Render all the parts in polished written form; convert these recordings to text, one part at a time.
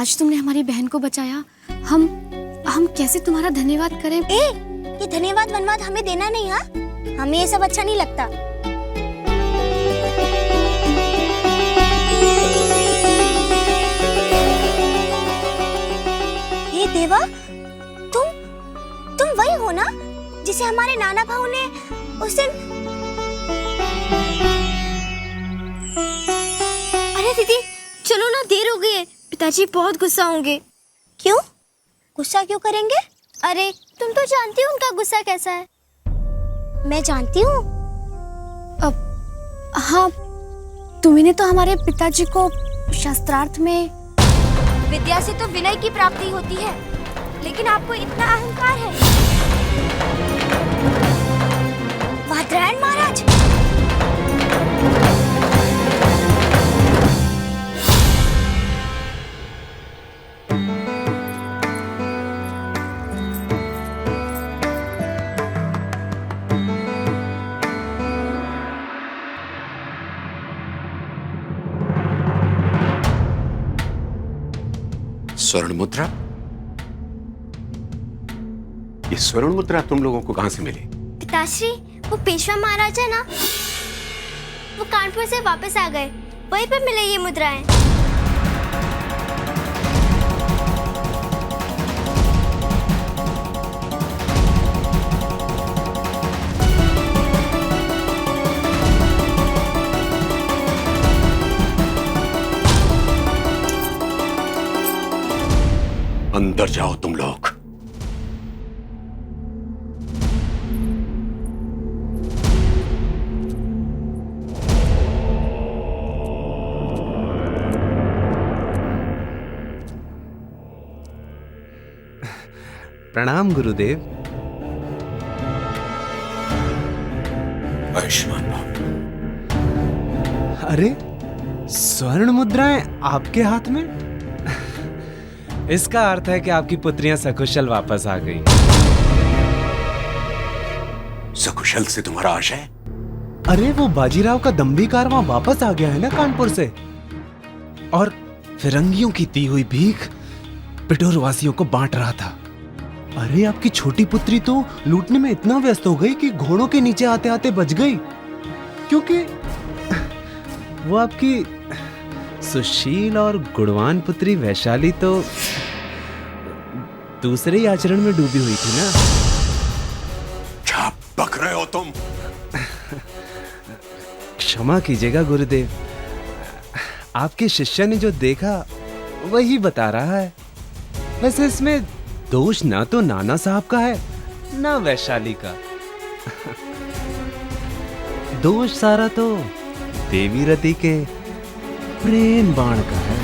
आज तुमने हमारी बहन को बचाया। हम कैसे तुम्हारा धन्यवाद करें? ये धन्यवाद वनवाद हमें देना नहीं। हाँ, हमें ये सब अच्छा नहीं लगता। ये देवा, तुम वही हो ना जिसे हमारे नाना भाऊ ने उस दिन। अरे दीदी चलो ना, देर हो गई है, पिताजी बहुत गुस्सा होंगे। क्यों? गुस्सा क्यों करेंगे? अरे तुम तो जानती हो उनका गुस्सा कैसा है। मैं जानती हूँ। हाँ, तुमने तो हमारे पिताजी को शास्त्रार्थ में। विद्या से तो विनय की प्राप्ति होती है, लेकिन आपको इतना अहंकार है। वादरायण महाराज, स्वर्ण मुद्रा? ये स्वर्ण मुद्रा तुम लोगों को कहां से मिली? पिताश्री, वो पेशवा महाराज है ना, वो कानपुर से वापस आ गए, वहीं पे मिले ये मुद्राएं। अंदर जाओ तुम लोग। प्रणाम गुरुदेव। आयुष्मान भव। अरे स्वर्ण मुद्राएं आपके हाथ में? इसका अर्थ है कि आपकी पुत्रियां सकुशल वापस आ गई। सकुशल से तुम्हारा आशय? अरे वो बाजीराव का दम्भी कारवां वापस आ गया है ना कानपुर से, और फिरंगियों की दी हुई भीख पिटोर वासियों को बांट रहा था। अरे आपकी छोटी पुत्री तो लूटने में इतना व्यस्त हो गई कि घोड़ों के नीचे आते आते बच गई, क्योंकि वो आपकी सुशील और गुणवान पुत्री वैशाली तो दूसरे ही आचरण में डूबी हुई थी ना। क्या बक रहे हो तुम? क्षमा कीजिएगा गुरुदेव, आपके शिष्य ने जो देखा वही बता रहा है। वैसे इसमें दोष ना तो नाना साहब का है ना वैशाली का। दोष सारा तो देवी रति के प्रेम बाण का है।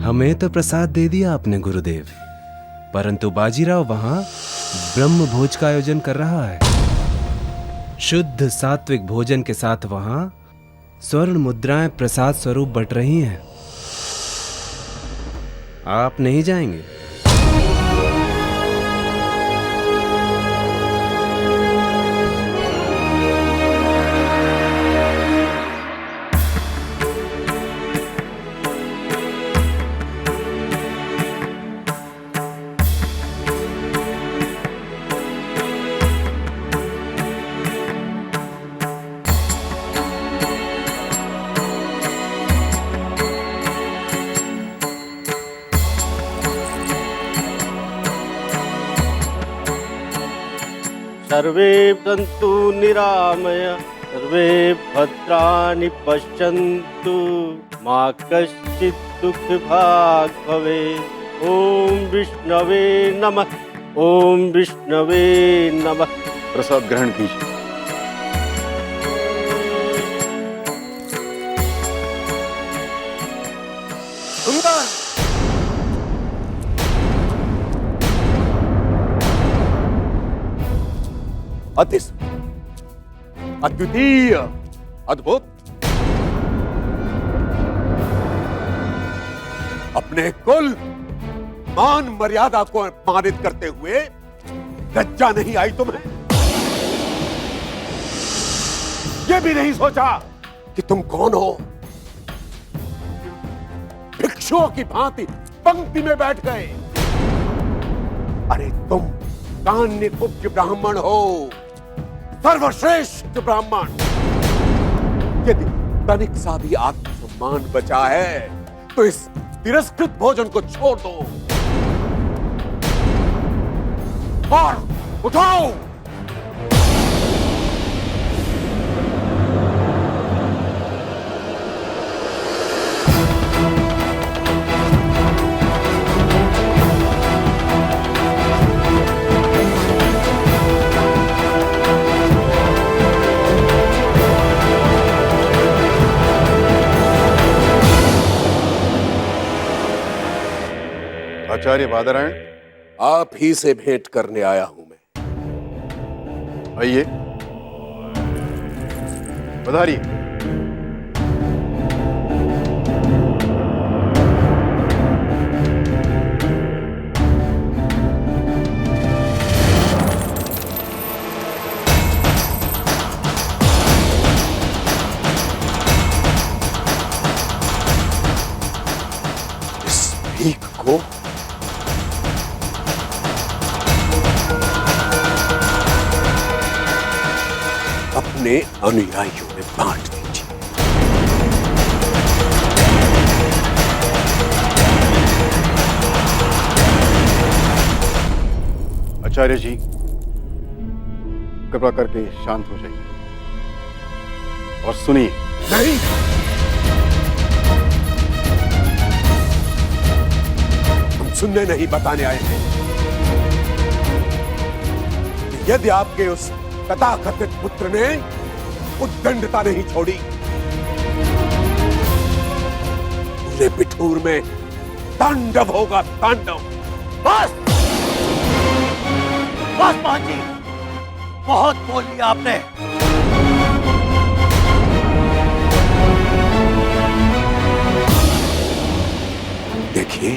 हमें तो प्रसाद दे दिया आपने गुरुदेव, परंतु बाजीराव वहां ब्रह्म भोज का आयोजन कर रहा है। शुद्ध सात्विक भोजन के साथ वहां स्वर्ण मुद्राएं प्रसाद स्वरूप बट रही हैं। आप नहीं जाएंगे? सर्वे सन्तु निरामय, सर्वे भद्राणि पश्यन्तु, मा कश्चित् दुःखभाग् भवेत्। ओम विष्णवे नमः। ओम विष्णवे नमः। प्रसाद ग्रहण कीजिए। अति अद्वितीय, अद्भुत। अपने कुल मान मर्यादा को अपमानित करते हुए लज्जा नहीं आई तुम्हें? ये भी नहीं सोचा कि तुम कौन हो? भिक्षुओं की भांति पंक्ति में बैठ गए। अरे तुम कान्यकुब्ज ब्राह्मण हो, सर्वश्रेष्ठ ब्राह्मण। यदि तनिक सा भी आत्मसम्मान बचा है तो इस तिरस्कृत भोजन को छोड़ दो और उठाओ। आचार्य बादरायण, आप ही से भेंट करने आया हूं मैं। आइए, पधारिए। इस भीख को अपने अनुयायियों में बांट दीजिए। आचार्य जी, कृपा करके शांत हो जाइए और सुनिए। नहीं, हम सुनने नहीं बताने आए हैं। यदि आपके उस तथाकथित पुत्र ने उद्दंडता नहीं छोड़ी, पूरे पिठूर में तांडव होगा, तांडव। बस बस महान जी, बहुत बोल लिया आपने। देखिए,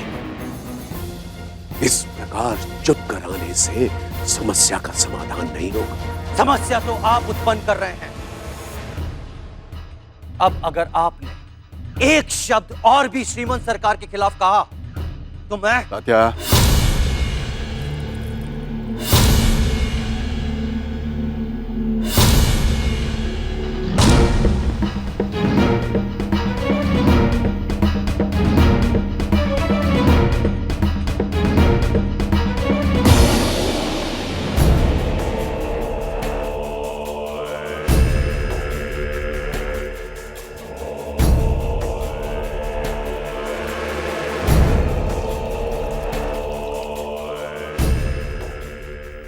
इस प्रकार चुप कराने से समस्या का समाधान नहीं होगा। समस्या तो आप उत्पन्न कर रहे हैं। अब अगर आपने एक शब्द और भी श्रीमंत सरकार के खिलाफ कहा तो मैं तात्या,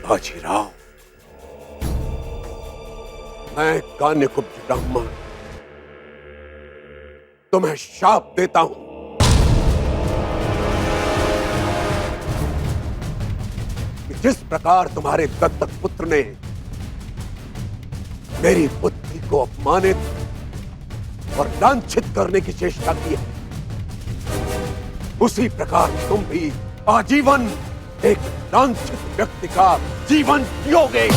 बाजीराव, मैं कान्यकुब्ज ब्राह्मण तुम्हें शाप देता हूं कि जिस प्रकार तुम्हारे दत्तक पुत्र ने मेरी बुद्धि को अपमानित और लांछित करने की चेष्टा की है, उसी प्रकार तुम भी आजीवन एक लांछित व्यक्ति का जीवन जियोगे।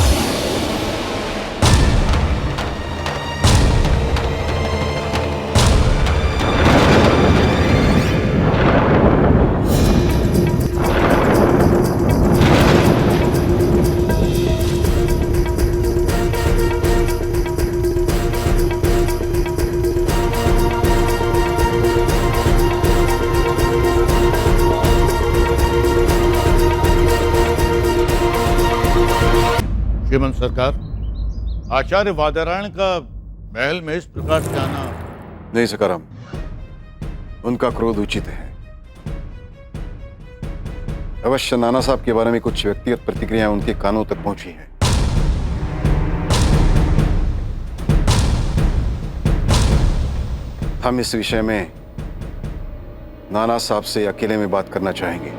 श्रीमंत सरकार, आचार्य वादरायण का महल में इस प्रकार से आना। नहीं सकाराम, उनका क्रोध उचित है। अवश्य नाना साहब के बारे में कुछ व्यक्तिगत प्रतिक्रियाएं उनके कानों तक पहुंची हैं। हम इस विषय में नाना साहब से अकेले में बात करना चाहेंगे।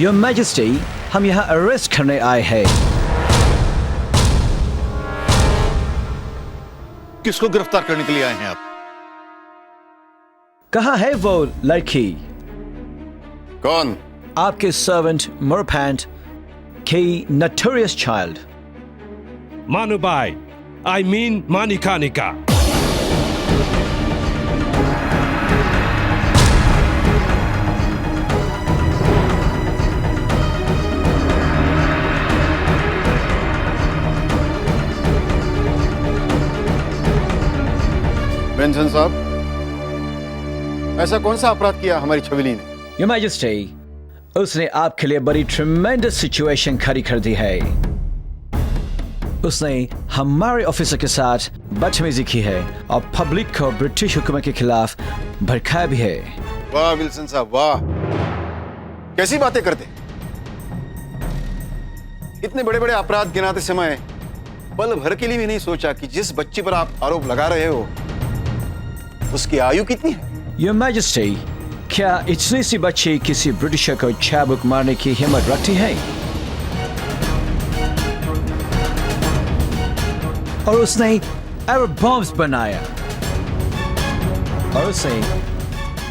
योर मैजेस्टी, हम यहाँ अरेस्ट करने आए हैं। किसको गिरफ्तार करने के लिए आए हैं आप? कहाँ है वो लड़की? कौन? आपके सर्वेंट मोरपैंट की notorious child. Manubai, I mean Manikanika. Benson साहब, ऐसा कौन सा अपराध किया हमारी छबीली ने? योर मैजेस्टी, उसने आपके लिए बड़ी ट्रेमेंडस सिचुएशन खड़ी कर दी है। उसने हमारे ऑफिसर के साथ बदतमीजी की है और पब्लिक को ब्रिटिश हुकूमत के खिलाफ भड़काया भी है। वाह विल्सन साहब, वाह, कैसी बातें करते। इतने बड़े बड़े अपराध गिनाते समय पल भर के लिए भी नहीं सोचा कि जिस बच्ची पर आप आरोप लगा रहे हो उसकी आयु कितनी है? योर मैजेस्टी, क्या इतनी सी बच्ची किसी ब्रिटिशर को चाबुक मारने की हिम्मत रखती है? और उसने एयर बॉम्ब्स बनाया और उसने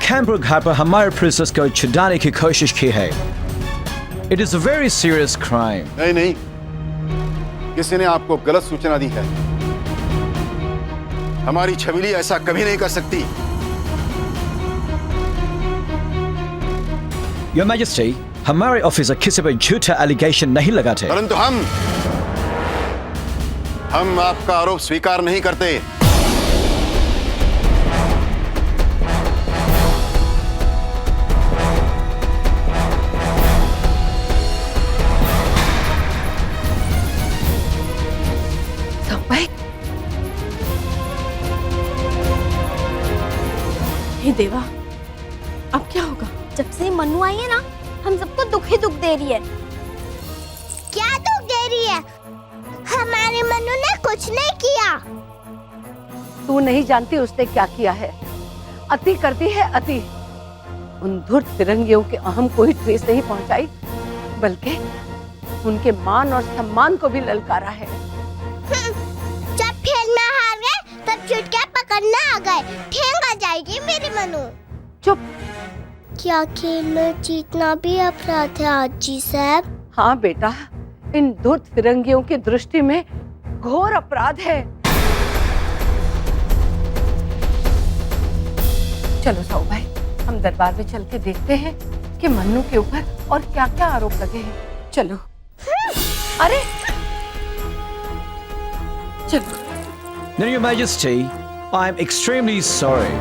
कैंपर घाट पर हमारे प्रिंसेस को छुड़ाने की कोशिश की है। It is a very serious crime. नहीं नहीं, किसी ने आपको गलत सूचना दी है। हमारी छबीली ऐसा कभी नहीं कर सकती। योर मैजेस्टी, हमारे ऑफिसर किसी पर झूठा एलिगेशन नहीं लगाते। परंतु हम आपका आरोप स्वीकार नहीं करते। हे देवा, अब क्या होगा? जब से मनु आई है ना, हम सबको दुख ही दुख दे रही है। क्या दुख दे रही है? हमारे मनु ने कुछ नहीं किया। तू नहीं जानती उसने क्या किया है। अति करती है अति। उन धूर्त फिरंगियों के अहम को ही ठेस नहीं पहुंचाई, बल्कि उनके मान और सम्मान को भी ललकारा है। जब खेल में हार गए तब चुटकियां पकड़ने आ गए। ठेंग आ जाएगी मेरी मनु। चुप। क्या खेल में जीतना भी अपराध है आजी साहब? हाँ बेटा, इन धूर्त फिरंगियों की दृष्टि में घोर अपराध है। चलो साहू भाई, हम दरबार में चल के देखते हैं कि मन्नू के ऊपर और क्या क्या आरोप लगे हैं। चलो। अरे चलो। No, Your Majesty, I am extremely sorry.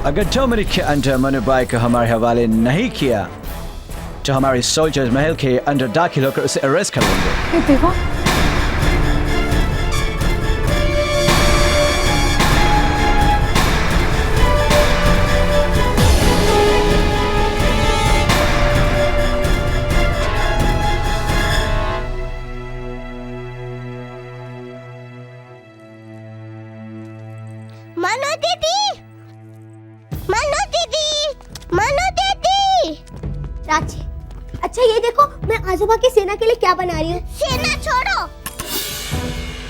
अगर 2 मिनट के अंदर मनुबाई को हमारे हवाले नहीं किया तो हमारे सोल्जर्स महल के अंदर दाखिल होकर उसे अरेस्ट कर लेंगे। देवा, मनु दीदी, मनु दीदी, मनु दीदी। रांची, अच्छा ये देखो, मैं आजोबा की सेना के लिए क्या बना रही हूँ। सेना छोड़ो,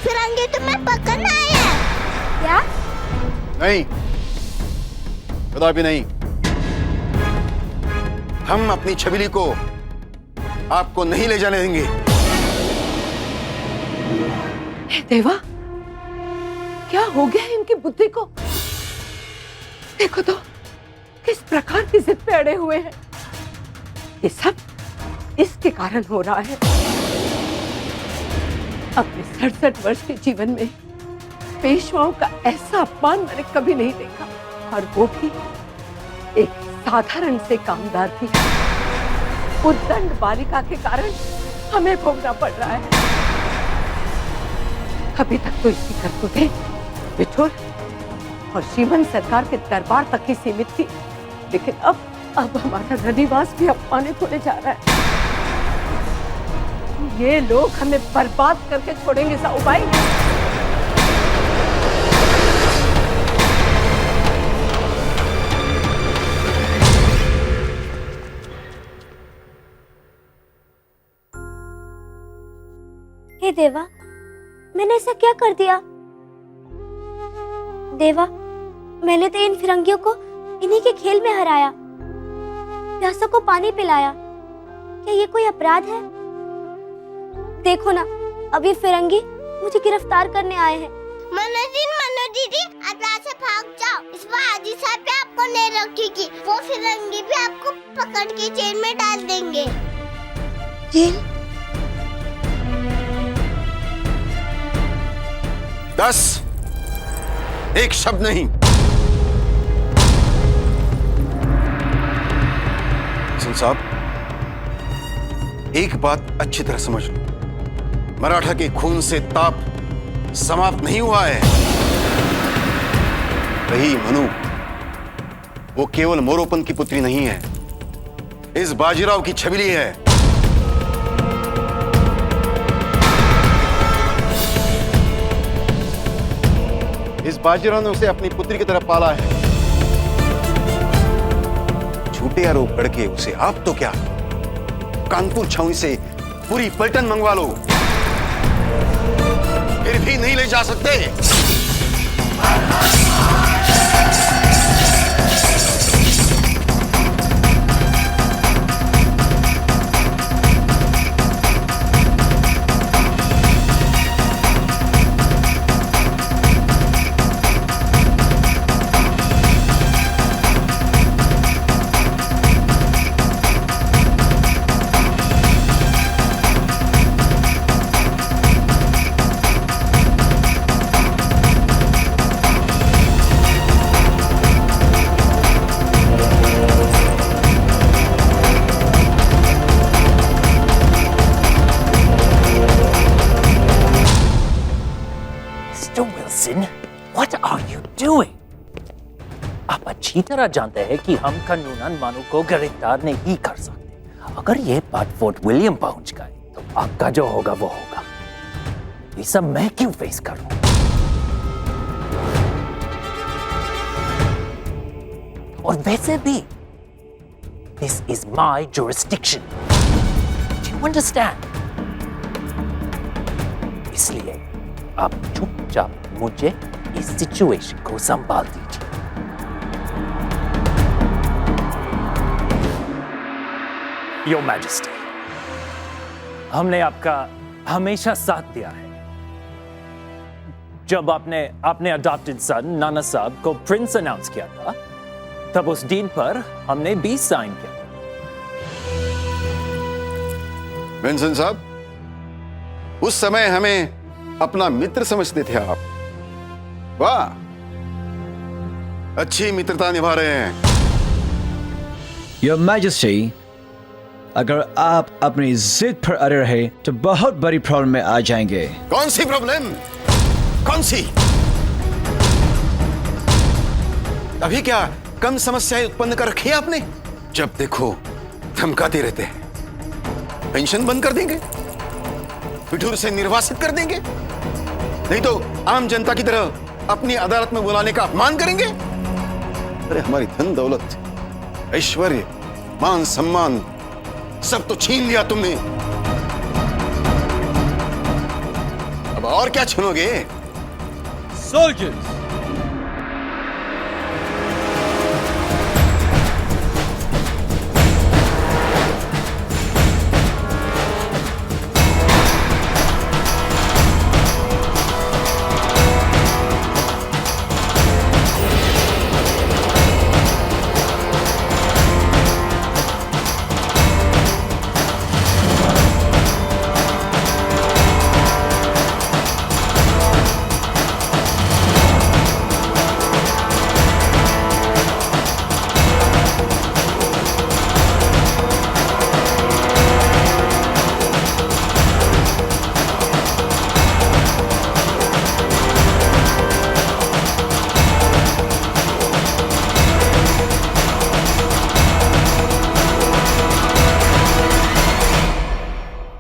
फिरंगी तुम्हें पकड़ना है। क्या? नहीं, कदापि नहीं। हम अपनी छबीली को आपको नहीं ले जाने देंगे। हे देवा, क्या हो गया है इनकी बुद्धि को? देखो तो किस प्रकार की जिद पे अड़े हुए हैं। ये सब इसके कारण हो रहा है। अपने 67 वर्ष के जीवन में पेशवाओं का ऐसा अपमान मैंने कभी नहीं देखा, और वो भी एक साधारण से कामदार की उद्दंड बालिका के कारण हमें भोगना पड़ रहा है। अभी तक तो इसकी करतूतें बिठुर और श्रीमंत सरकार के दरबार तक ही सीमित थी, लेकिन अब हमारा रनिवास भी अपमानित होने जा रहा है। ये लोग हमें बर्बाद करके छोड़ेंगे साहू भाई। देवा, मैंने ऐसा क्या कर दिया? देवा, मैंने तो इन फिरंगियों को इन्हीं के खेल में हराया, प्यासों को पानी पिलाया। क्या ये कोई अपराध है? देखो ना, अभी फिरंगी मुझे गिरफ्तार करने आए हैं। मनो दीदी, आप यहाँ से भाग जाओ। इस बार हाजी साहब भी आपको नहीं रखेगी। वो फिरंगी भी आपको पकड़ के जेल में डाल देंगे। जेल? 10 एक शब्द नहीं। सुन साहब, एक बात अच्छी तरह समझ लो, मराठा के खून से ताप समाप्त नहीं हुआ है। रही मनु, वो केवल मोरोपंत की पुत्री नहीं है, इस बाजीराव की छबीली है। इस बाजीराव ने उसे अपनी पुत्री की तरह पाला है। झूठे आरोप करके उसे आप तो क्या, कानपुर छावनी से पूरी पलटन मंगवा लो, फिर भी नहीं ले जा सकते। What are you doing? आप अच्छी तरह जानते हैं कि हम कानूनन मानू को गिरफ्तार नहीं कर सकते। अगर ये बात फोर्ट विलियम पहुंच गए तो आपका जो होगा वो होगा। ये सब मैं क्यों फेस करूं? और वैसे भी this is my jurisdiction. Do you understand? इसलिए आप चुपचाप मुझे इस सिचुएशन को संभाल दीजिए। योर मैजेस्टी, हमने आपका हमेशा साथ दिया है। जब आपने अपने अडॉप्टेड सन नाना साहब को प्रिंस अनाउंस किया था, तब उस दिन पर हमने भी साइन किया था। विंसन साहब, उस समय हमें अपना मित्र समझते थे आप। वाह, अच्छी मित्रता निभा रहे हैं। योर मैजेस्टी, अगर आप अपनी जिद पर अड़े रहे तो बहुत बड़ी प्रॉब्लम में आ जाएंगे। कौन सी प्रॉब्लम? कौन सी? अभी क्या कम समस्याएं उत्पन्न कर रखी है आपने? जब देखो धमकाते रहते हैं। पेंशन बंद कर देंगे, पिठूर से निर्वासित कर देंगे, नहीं तो आम जनता की तरह अपनी अदालत में बुलाने का अपमान करेंगे। अरे हमारी धन दौलत, ऐश्वर्य, मान सम्मान सब तो छीन लिया तुमने। अब और क्या छीनोगे? Soldiers,